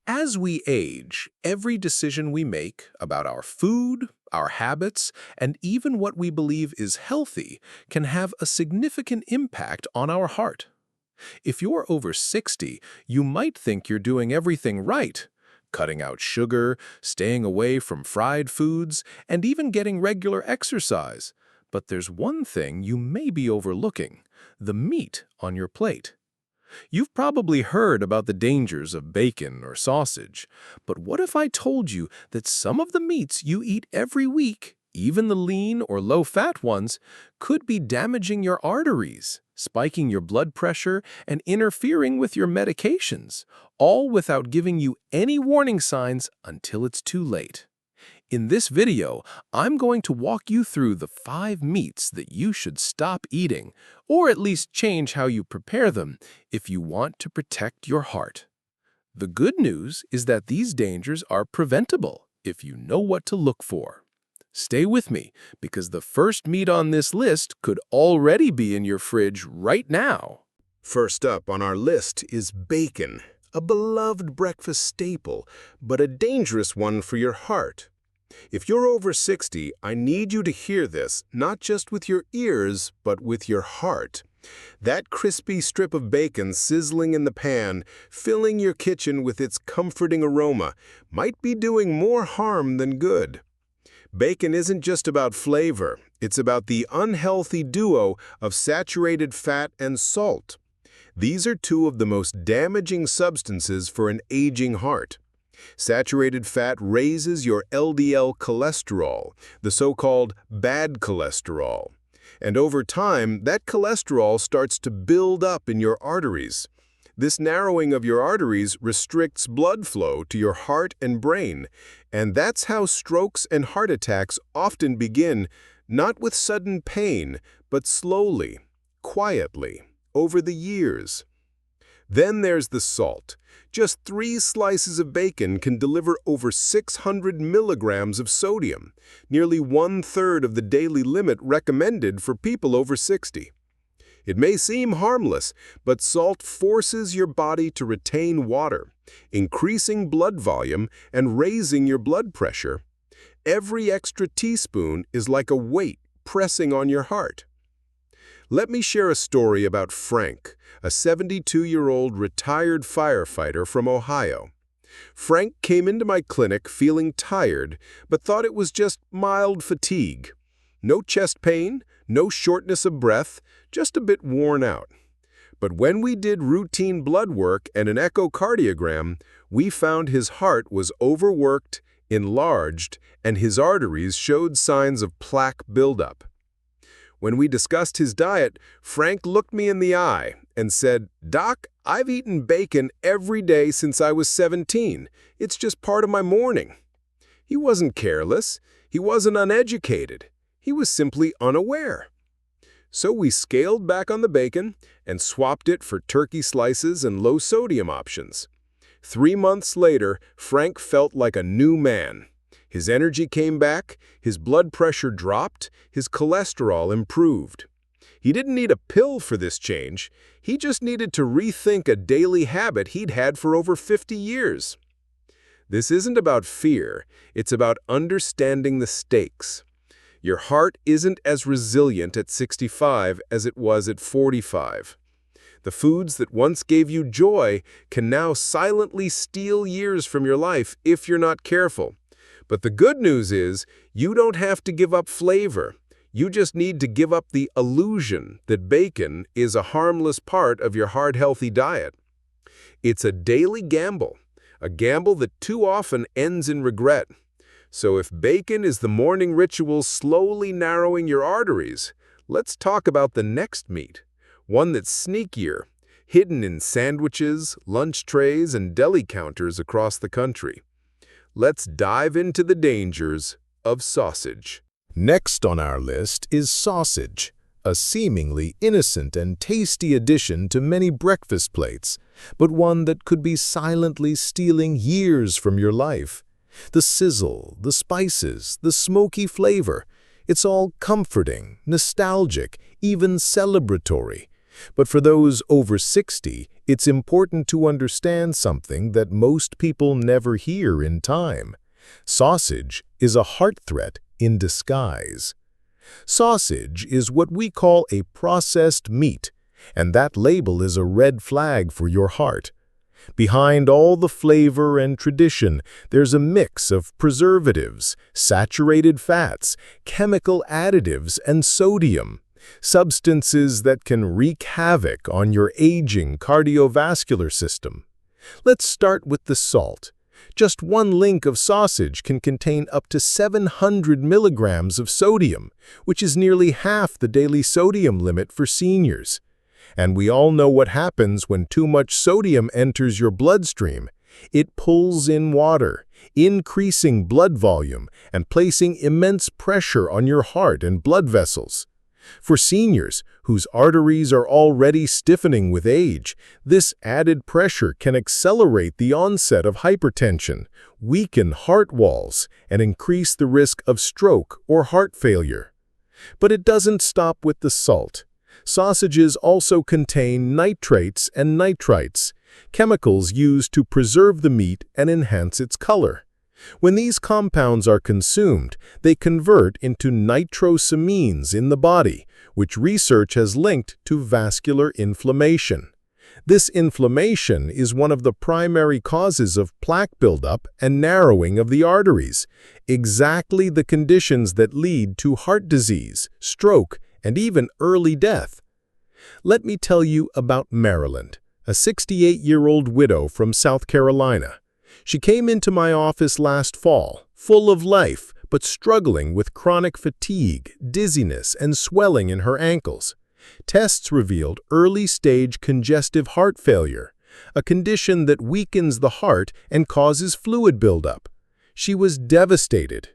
As we age, every decision we make about our food, our habits, and even what we believe is healthy can have a significant impact on our heart. If you're over 60, you might think you're doing everything right, cutting out sugar, staying away from fried foods, and even getting regular exercise. But there's one thing you may be overlooking: the meat on your plate. You've probably heard about the dangers of bacon or sausage, but what if I told you that some of the meats you eat every week, even the lean or low-fat ones, could be damaging your arteries, spiking your blood pressure, and interfering with your medications, all without giving you any warning signs until it's too late? In this video, I'm going to walk you through the 5 meats that you should stop eating, or at least change how you prepare them if you want to protect your heart. The good news is that these dangers are preventable if you know what to look for. Stay with me, because the first meat on this list could already be in your fridge right now. First up on our list is bacon, a beloved breakfast staple, but a dangerous one for your heart. If you're over 60, I need you to hear this, not just with your ears, but with your heart. That crispy strip of bacon sizzling in the pan, filling your kitchen with its comforting aroma, might be doing more harm than good. Bacon isn't just about flavor, it's about the unhealthy duo of saturated fat and salt. These are two of the most damaging substances for an aging heart. Saturated fat raises your LDL cholesterol, the so-called bad cholesterol. And over time, that cholesterol starts to build up in your arteries. This narrowing of your arteries restricts blood flow to your heart and brain, and that's how strokes and heart attacks often begin, not with sudden pain, but slowly, quietly, over the years. Then there's the salt. Just 3 slices of bacon can deliver over 600 milligrams of sodium, nearly 1/3 of the daily limit recommended for people over 60. It may seem harmless, but salt forces your body to retain water, increasing blood volume and raising your blood pressure. Every extra teaspoon is like a weight pressing on your heart. Let me share a story about Frank, a 72-year-old retired firefighter from Ohio. Frank came into my clinic feeling tired, but thought it was just mild fatigue. No chest pain, no shortness of breath, just a bit worn out. But when we did routine blood work and an echocardiogram, we found his heart was overworked, enlarged, and his arteries showed signs of plaque buildup. When we discussed his diet, Frank looked me in the eye and said, "Doc, I've eaten bacon every day since I was 17. It's just part of my morning." He wasn't careless. He wasn't uneducated. He was simply unaware. So we scaled back on the bacon and swapped it for turkey slices and low-sodium options. 3 months later, Frank felt like a new man. His energy came back, his blood pressure dropped, his cholesterol improved. He didn't need a pill for this change. He just needed to rethink a daily habit he'd had for over 50 years. This isn't about fear, it's about understanding the stakes. Your heart isn't as resilient at 65 as it was at 45. The foods that once gave you joy can now silently steal years from your life if you're not careful. But the good news is, you don't have to give up flavor. You just need to give up the illusion that bacon is a harmless part of your heart-healthy diet. It's a daily gamble, a gamble that too often ends in regret. So if bacon is the morning ritual slowly narrowing your arteries, let's talk about the next meat, one that's sneakier, hidden in sandwiches, lunch trays, and deli counters across the country. Let's dive into the dangers of sausage. Next on our list is sausage, a seemingly innocent and tasty addition to many breakfast plates, but one that could be silently stealing years from your life. The sizzle, the spices, the smoky flavor, it's all comforting, nostalgic, even celebratory. But for those over 60, it's important to understand something that most people never hear in time. Sausage is a heart threat in disguise. Sausage is what we call a processed meat, and that label is a red flag for your heart. Behind all the flavor and tradition, there's a mix of preservatives, saturated fats, chemical additives, and sodium, substances that can wreak havoc on your aging cardiovascular system. Let's start with the salt. Just one link of sausage can contain up to 700 milligrams of sodium, which is nearly half the daily sodium limit for seniors. And we all know what happens when too much sodium enters your bloodstream. It pulls in water, increasing blood volume and placing immense pressure on your heart and blood vessels. For seniors, whose arteries are already stiffening with age, this added pressure can accelerate the onset of hypertension, weaken heart walls, and increase the risk of stroke or heart failure. But it doesn't stop with the salt. Sausages also contain nitrates and nitrites, chemicals used to preserve the meat and enhance its color. When these compounds are consumed, they convert into nitrosamines in the body, which research has linked to vascular inflammation. This inflammation is one of the primary causes of plaque buildup and narrowing of the arteries, exactly the conditions that lead to heart disease, stroke, and even early death. Let me tell you about Marilyn, a 68-year-old widow from South Carolina. She came into my office last fall, full of life, but struggling with chronic fatigue, dizziness, and swelling in her ankles. Tests revealed early-stage congestive heart failure, a condition that weakens the heart and causes fluid buildup. She was devastated.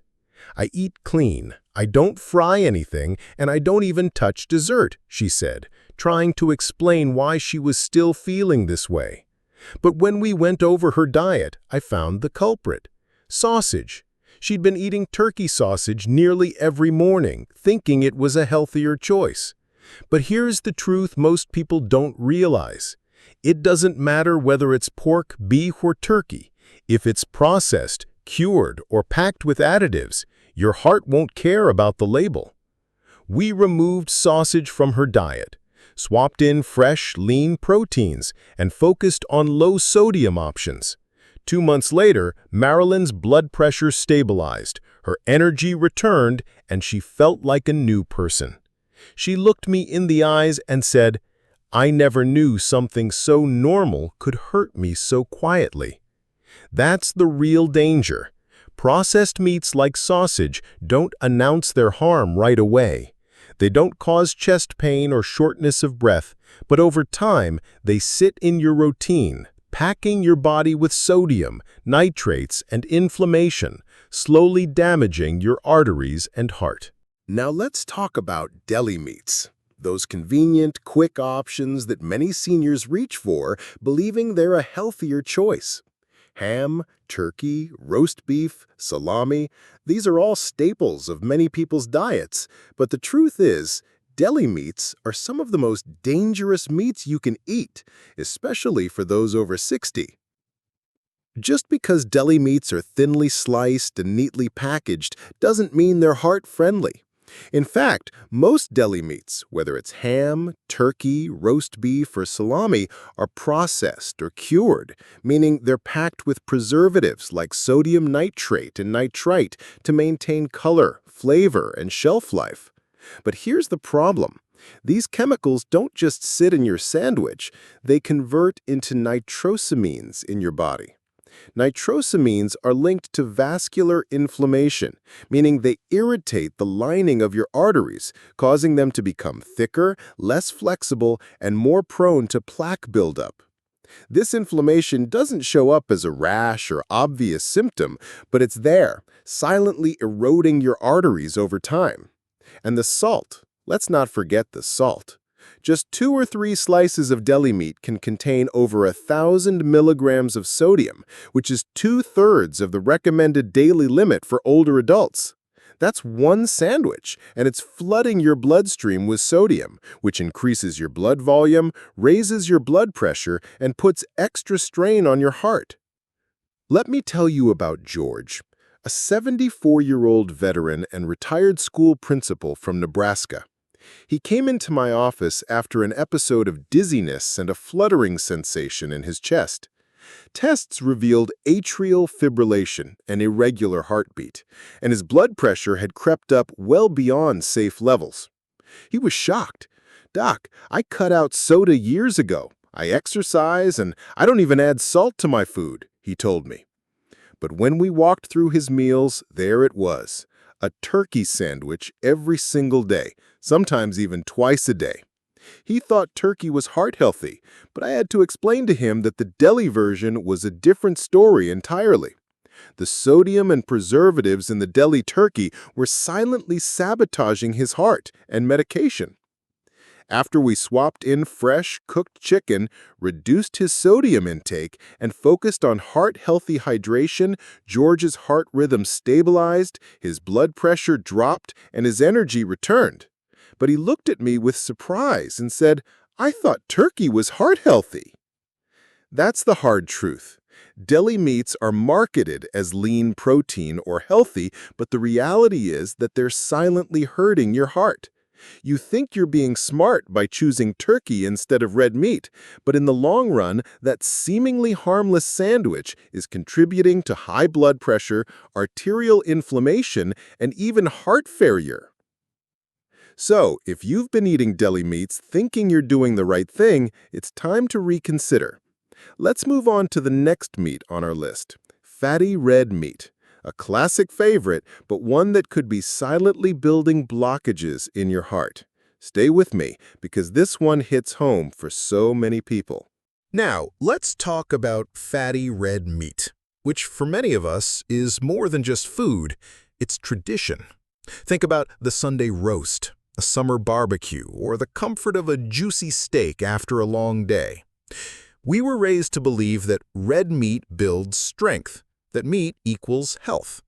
"I eat clean, I don't fry anything, and I don't even touch dessert," she said, trying to explain why she was still feeling this way. But when we went over her diet, I found the culprit: sausage. She'd been eating turkey sausage nearly every morning, thinking it was a healthier choice. But here's the truth most people don't realize. It doesn't matter whether it's pork, beef, or turkey. If it's processed, cured, or packed with additives, your heart won't care about the label. We removed sausage from her diet, swapped in fresh, lean proteins, and focused on low-sodium options. 2 months later, Marilyn's blood pressure stabilized, her energy returned, and she felt like a new person. She looked me in the eyes and said, "I never knew something so normal could hurt me so quietly." That's the real danger. Processed meats like sausage don't announce their harm right away. They don't cause chest pain or shortness of breath, but over time, they sit in your routine, packing your body with sodium, nitrates, and inflammation, slowly damaging your arteries and heart. Now let's talk about deli meats, those convenient, quick options that many seniors reach for, believing they're a healthier choice. Ham, turkey, roast beef, salami, these are all staples of many people's diets, but the truth is, deli meats are some of the most dangerous meats you can eat, especially for those over 60. Just because deli meats are thinly sliced and neatly packaged doesn't mean they're heart-friendly. In fact, most deli meats, whether it's ham, turkey, roast beef, or salami, are processed or cured, meaning they're packed with preservatives like sodium nitrate and nitrite to maintain color, flavor, and shelf life. But here's the problem. These chemicals don't just sit in your sandwich, they convert into nitrosamines in your body. Nitrosamines are linked to vascular inflammation, meaning they irritate the lining of your arteries, causing them to become thicker, less flexible, and more prone to plaque buildup. This inflammation doesn't show up as a rash or obvious symptom, but it's there, silently eroding your arteries over time. And the salt, let's not forget the salt. Just 2 or 3 slices of deli meat can contain over 1,000 milligrams of sodium, which is 2/3 of the recommended daily limit for older adults. That's one sandwich, and it's flooding your bloodstream with sodium, which increases your blood volume, raises your blood pressure, and puts extra strain on your heart. Let me tell you about George, a 74-year-old veteran and retired school principal from Nebraska. He came into my office after an episode of dizziness and a fluttering sensation in his chest. Tests revealed atrial fibrillation, an irregular heartbeat, and his blood pressure had crept up well beyond safe levels. He was shocked. "Doc, I cut out soda years ago. I exercise, and I don't even add salt to my food," he told me. But when we walked through his meals, there it was, a turkey sandwich every single day, sometimes even twice a day. He thought turkey was heart-healthy, but I had to explain to him that the Deli version was a different story entirely. The sodium and preservatives in the Deli turkey were silently sabotaging his heart and medication. After we swapped in fresh, cooked chicken, reduced his sodium intake, and focused on heart-healthy hydration, George's heart rhythm stabilized, his blood pressure dropped, and his energy returned. But he looked at me with surprise and said, "I thought turkey was heart-healthy." That's the hard truth. Deli meats are marketed as lean protein or healthy, but the reality is that they're silently hurting your heart. You think you're being smart by choosing turkey instead of red meat, but in the long run, that seemingly harmless sandwich is contributing to high blood pressure, arterial inflammation, and even heart failure. So, if you've been eating deli meats thinking you're doing the right thing, it's time to reconsider. Let's move on to the next meat on our list, fatty red meat. A classic favorite, but one that could be silently building blockages in your heart. Stay with me, because this one hits home for so many people. Now, let's talk about fatty red meat, which for many of us is more than just food, it's tradition. Think about the Sunday roast, a summer barbecue, or the comfort of a juicy steak after a long day. We were raised to believe that red meat builds strength, that meat equals health.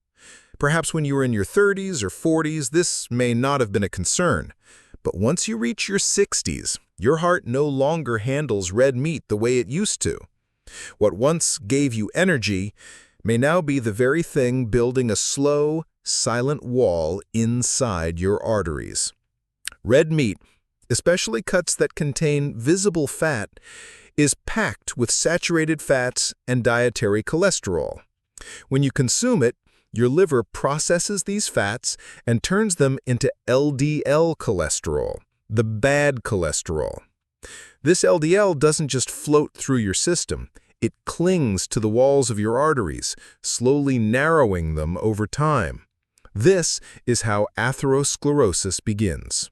Perhaps when you were in your 30s or 40s, this may not have been a concern. But once you reach your 60s, your heart no longer handles red meat the way it used to. What once gave you energy may now be the very thing building a slow, silent wall inside your arteries. Red meat, especially cuts that contain visible fat, is packed with saturated fats and dietary cholesterol. When you consume it, your liver processes these fats and turns them into LDL cholesterol, the bad cholesterol. This LDL doesn't just float through your system, it clings to the walls of your arteries, slowly narrowing them over time. This is how atherosclerosis begins,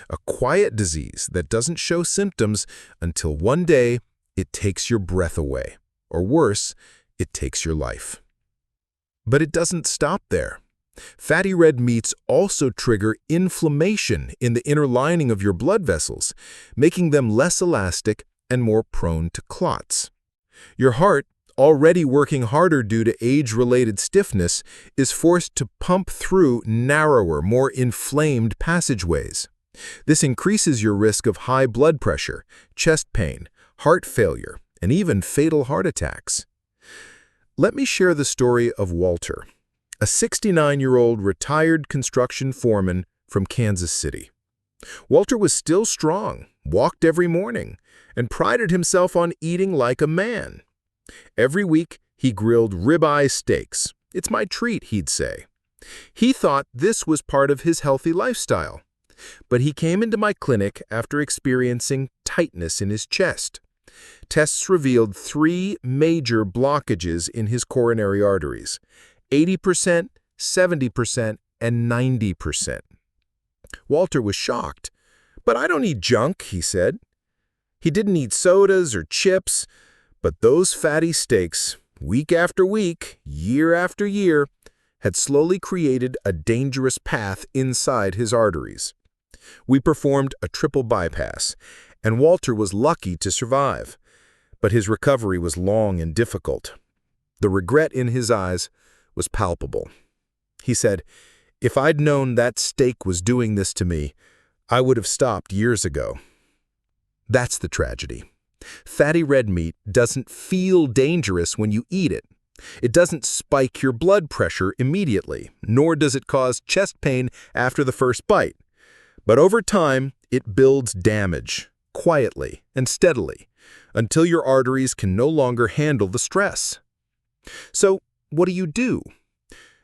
a quiet disease that doesn't show symptoms until one day it takes your breath away, or worse, it takes your life. But it doesn't stop there. Fatty red meats also trigger inflammation in the inner lining of your blood vessels, making them less elastic and more prone to clots. Your heart, already working harder due to age-related stiffness, is forced to pump through narrower, more inflamed passageways. This increases your risk of high blood pressure, chest pain, heart failure, and even fatal heart attacks. Let me share the story of Walter, a 69-year-old retired construction foreman from Kansas City. Walter was still strong, walked every morning, and prided himself on eating like a man. Every week, he grilled ribeye steaks. "It's my treat," he'd say. He thought this was part of his healthy lifestyle. But he came into my clinic after experiencing tightness in his chest. Tests revealed 3 major blockages in his coronary arteries, 80%, 70%, and 90%. Walter was shocked. "But I don't eat junk," he said. He didn't eat sodas or chips, but those fatty steaks, week after week, year after year, had slowly created a dangerous path inside his arteries. We performed a triple bypass, and Walter was lucky to survive. But his recovery was long and difficult. The regret in his eyes was palpable. He said, If I'd known that steak was doing this to me, I would have stopped years ago. That's the tragedy. Fatty red meat doesn't feel dangerous when you eat it. It doesn't spike your blood pressure immediately, nor does it cause chest pain after the first bite. But over time, it builds damage, quietly and steadily, until your arteries can no longer handle the stress. So, what do?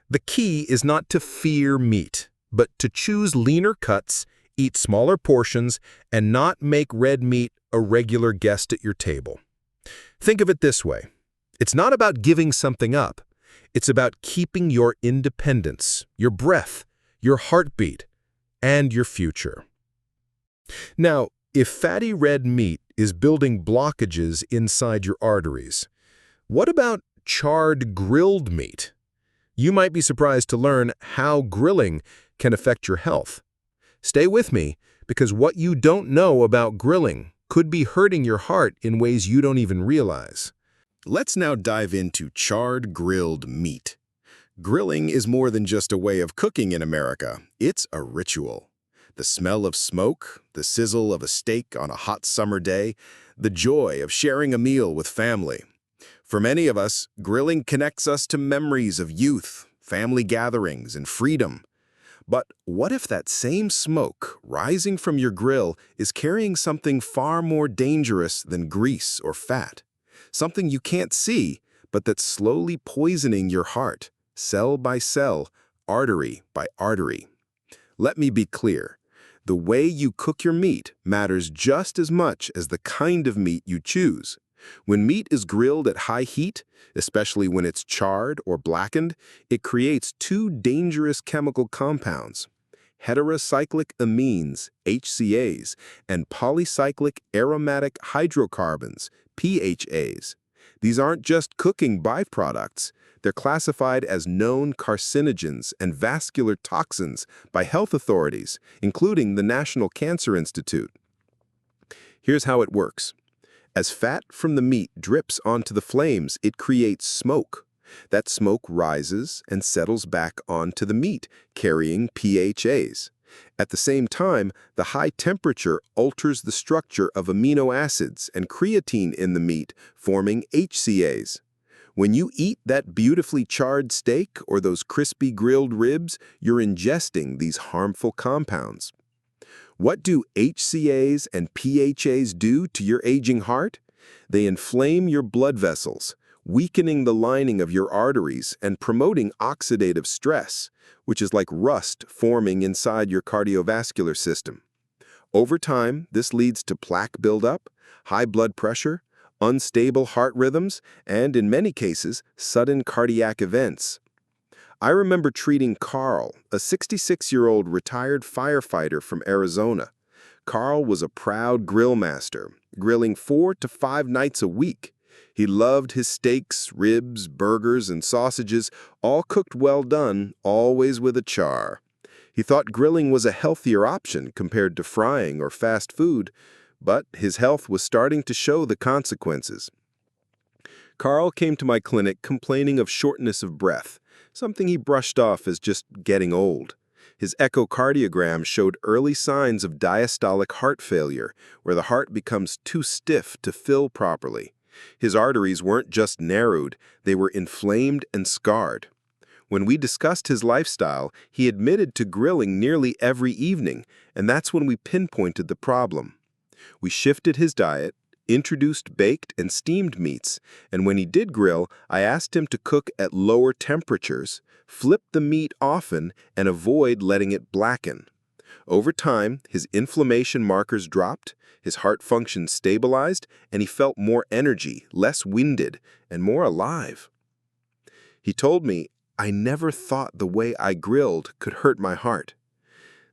The key is not to fear meat, but to choose leaner cuts, eat smaller portions, and not make red meat a regular guest at your table. Think of it this way. It's not about giving something up. It's about keeping your independence, your breath, your heartbeat, and your future. Now, if fatty red meat is building blockages inside your arteries, what about charred grilled meat? You might be surprised to learn how grilling can affect your health. Stay with me, because what you don't know about grilling could be hurting your heart in ways you don't even realize. Let's now dive into charred grilled meat. Grilling is more than just a way of cooking in America. It's a ritual. The smell of smoke, the sizzle of a steak on a hot summer day, the joy of sharing a meal with family. For many of us, grilling connects us to memories of youth, family gatherings, and freedom. But what if that same smoke rising from your grill is carrying something far more dangerous than grease or fat? Something you can't see, but that's slowly poisoning your heart, cell by cell, artery by artery. Let me be clear. The way you cook your meat matters just as much as the kind of meat you choose. When meat is grilled at high heat, especially when it's charred or blackened, it creates two dangerous chemical compounds: heterocyclic amines, HCAs, and polycyclic aromatic hydrocarbons, PHAs. These aren't just cooking byproducts. They're classified as known carcinogens and vascular toxins by health authorities, including the National Cancer Institute. Here's how it works. As fat from the meat drips onto the flames, it creates smoke. That smoke rises and settles back onto the meat, carrying PHAs. At the same time, the high temperature alters the structure of amino acids and creatine in the meat, forming HCAs. When you eat that beautifully charred steak or those crispy grilled ribs, you're ingesting these harmful compounds. What do HCAs and PHAs do to your aging heart? They inflame your blood vessels, weakening the lining of your arteries and promoting oxidative stress, which is like rust forming inside your cardiovascular system. Over time, this leads to plaque buildup, high blood pressure, unstable heart rhythms, and in many cases, sudden cardiac events. I remember treating Carl, a 66-year-old retired firefighter from Arizona. Carl was a proud grill master, grilling 4 to 5 nights a week. He loved his steaks, ribs, burgers, and sausages, all cooked well done, always with a char. He thought grilling was a healthier option compared to frying or fast food, but his health was starting to show the consequences. Carl came to my clinic complaining of shortness of breath, something he brushed off as just getting old. His echocardiogram showed early signs of diastolic heart failure, where the heart becomes too stiff to fill properly. His arteries weren't just narrowed, they were inflamed and scarred. When we discussed his lifestyle, he admitted to grilling nearly every evening, and that's when we pinpointed the problem. We shifted his diet, introduced baked and steamed meats, and when he did grill, I asked him to cook at lower temperatures, flip the meat often, and avoid letting it blacken. Over time, his inflammation markers dropped, his heart function stabilized, and he felt more energy, less winded, and more alive. He told me, "I never thought the way I grilled could hurt my heart."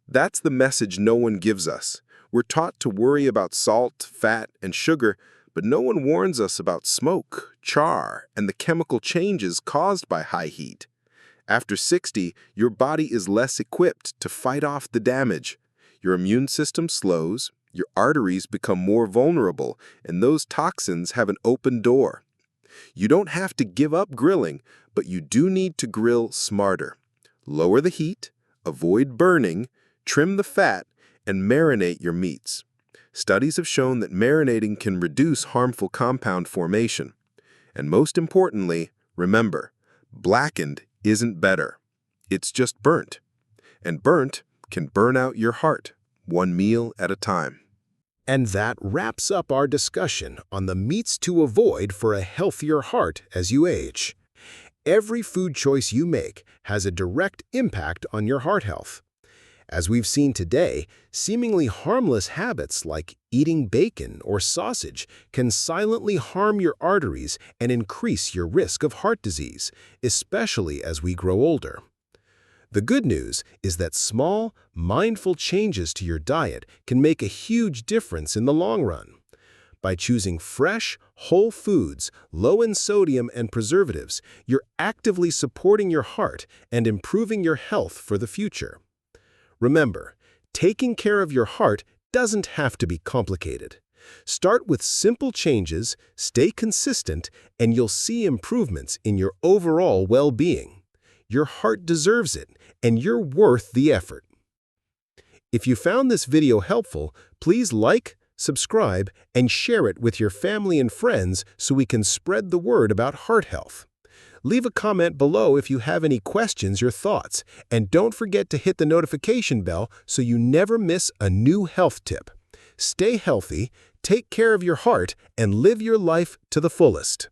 That's the message no one gives us. We're taught to worry about salt, fat, and sugar, but no one warns us about smoke, char, and the chemical changes caused by high heat. After 60, your body is less equipped to fight off the damage. Your immune system slows, your arteries become more vulnerable, and those toxins have an open door. You don't have to give up grilling, but you do need to grill smarter. Lower the heat, Avoid burning, trim the fat, and marinate your meats. Studies have shown that marinating can reduce harmful compound formation. And most importantly, remember, blackened isn't better. It's just burnt. And burnt can burn out your heart, one meal at a time. And that wraps up our discussion on the meats to avoid for a healthier heart as you age. Every food choice you make has a direct impact on your heart health. As we've seen today, seemingly harmless habits like eating bacon or sausage can silently harm your arteries and increase your risk of heart disease, especially as we grow older. The good news is that small, mindful changes to your diet can make a huge difference in the long run. By choosing fresh, whole foods, low in sodium and preservatives, you're actively supporting your heart and improving your health for the future. Remember, taking care of your heart doesn't have to be complicated. Start with simple changes, stay consistent, and you'll see improvements in your overall well-being. Your heart deserves it, and you're worth the effort. If you found this video helpful, please like, subscribe, and share it with your family and friends so we can spread the word about heart health. Leave a comment below if you have any questions or thoughts, and don't forget to hit the notification bell so you never miss a new health tip. Stay healthy, take care of your heart, and live your life to the fullest.